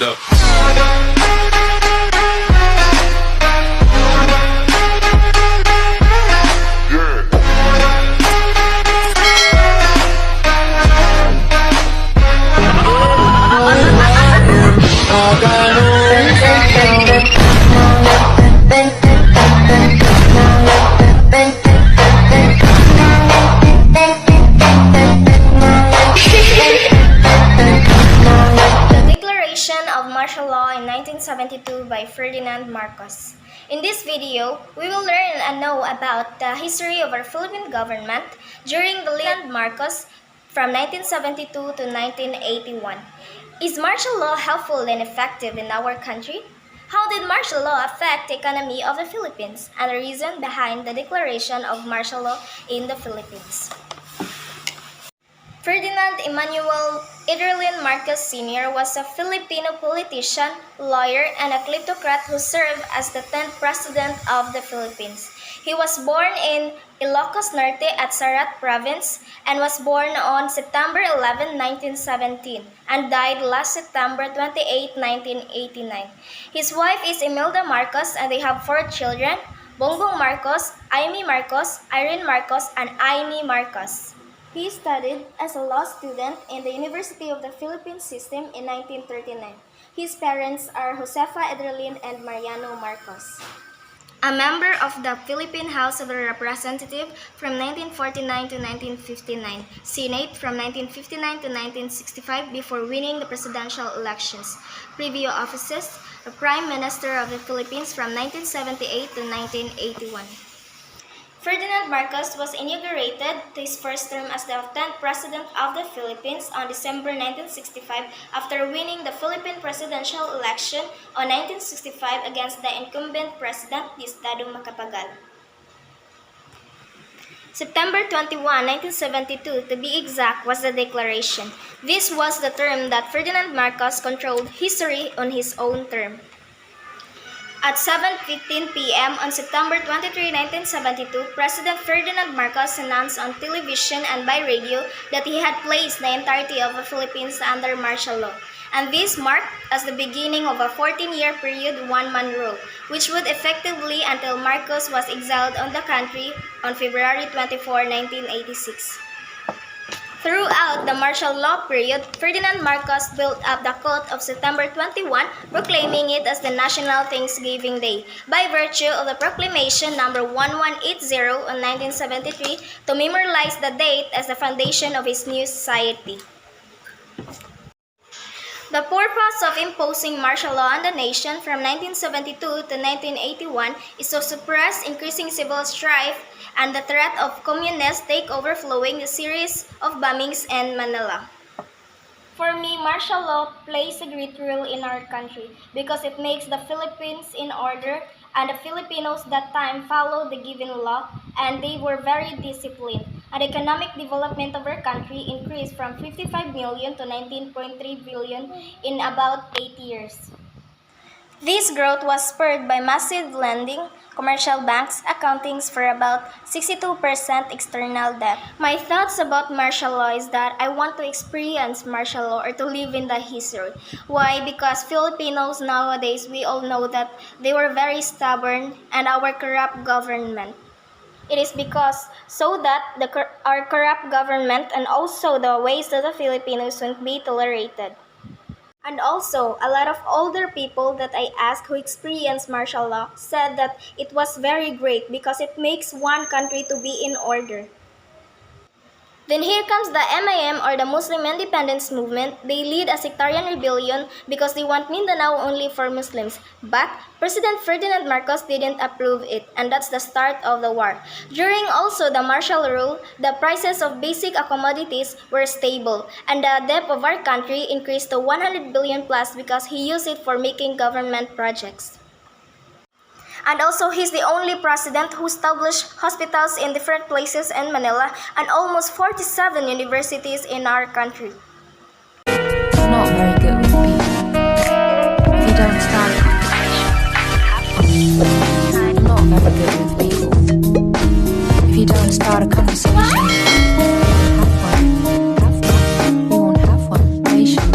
Hold up. Martial law in 1972 by Ferdinand Marcos. In this video, we will learn and know about the history of our Philippine government during the Ferdinand Marcos from 1972 to 1981. Is martial law helpful and effective in our country? How did martial law affect the economy of the Philippines and the reason behind the declaration of martial law in the Philippines? Ferdinand Emmanuel Idrilian Marcos Sr. was a Filipino politician, lawyer, and a kleptocrat who served as the 10th President of the Philippines. He was born in Ilocos Norte at Sarat Province and was born on September 11, 1917 and died last September 28, 1989. His wife is Imelda Marcos and they have 4 children, Bongbong Marcos, Amy Marcos, Irene Marcos, and Aimee Marcos. He studied as a law student in the University of the Philippines System in 1939. His parents are Josefa Idrilian and Mariano Marcos. A member of the Philippine House of Representatives from 1949 to 1959, Senate from 1959 to 1965 before winning the presidential elections, previous offices, the Prime Minister of the Philippines from 1978 to 1981. Ferdinand Marcos was inaugurated to his first term as the 10th President of the Philippines on December 1965 after winning the Philippine presidential election on 1965 against the incumbent President Diosdado Macapagal. September 21, 1972, to be exact, was the declaration. This was the term that Ferdinand Marcos controlled history on his own term. At 7:15 p.m. on September 23, 1972, President Ferdinand Marcos announced on television and by radio that he had placed the entirety of the Philippines under martial law, and this marked as the beginning of a 14-year period one-man rule, which would effectively until Marcos was exiled on the country on February 24, 1986. Throughout the martial law period, Ferdinand Marcos built up the cult of September 21, proclaiming it as the National Thanksgiving Day, by virtue of the Proclamation No. 1180 on 1973 to memorialize the date as the foundation of his new society. The purpose of imposing martial law on the nation from 1972 to 1981 is to suppress increasing civil strife and the threat of communist takeover following the series of bombings in Manila. For me, martial law plays a great role in our country because it makes the Philippines in order and the Filipinos that time followed the given law and they were very disciplined. And economic development of our country increased from 55 million to 19.3 billion in about 8 years. This growth was spurred by massive lending, commercial banks accounting for about 62% external debt. My thoughts about martial law is that I want to experience martial law or to live in the history. Why? Because Filipinos nowadays, we all know that they were very stubborn and our corrupt government. It is because so that our corrupt government and also the ways of the Filipinos won't be tolerated. And also, a lot of older people that I asked who experienced martial law said that it was very great because it makes one country to be in order. Then here comes the MIM or the Muslim Independence Movement. They lead a sectarian rebellion because they want Mindanao only for Muslims. But President Ferdinand Marcos didn't approve it, and that's the start of the war. During also the martial rule, the prices of basic commodities were stable, and the debt of our country increased to 100 billion plus because he used it for making government projects. And also, he's the only president who established hospitals in different places in Manila and almost 47 universities in our country. It's not very good with people. If you don't start a conversation, it's not very good with people. If you don't start a conversation, have one. We won't have one. Patient.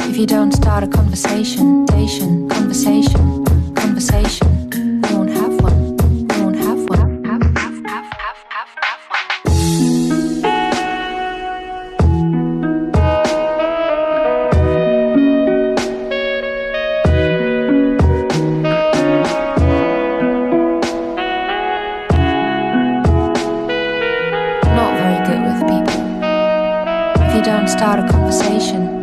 If you don't start a conversation, conversation, conversation, conversation. We won't have one. We won't have one. Have one. Not very good with people. If you don't start a conversation,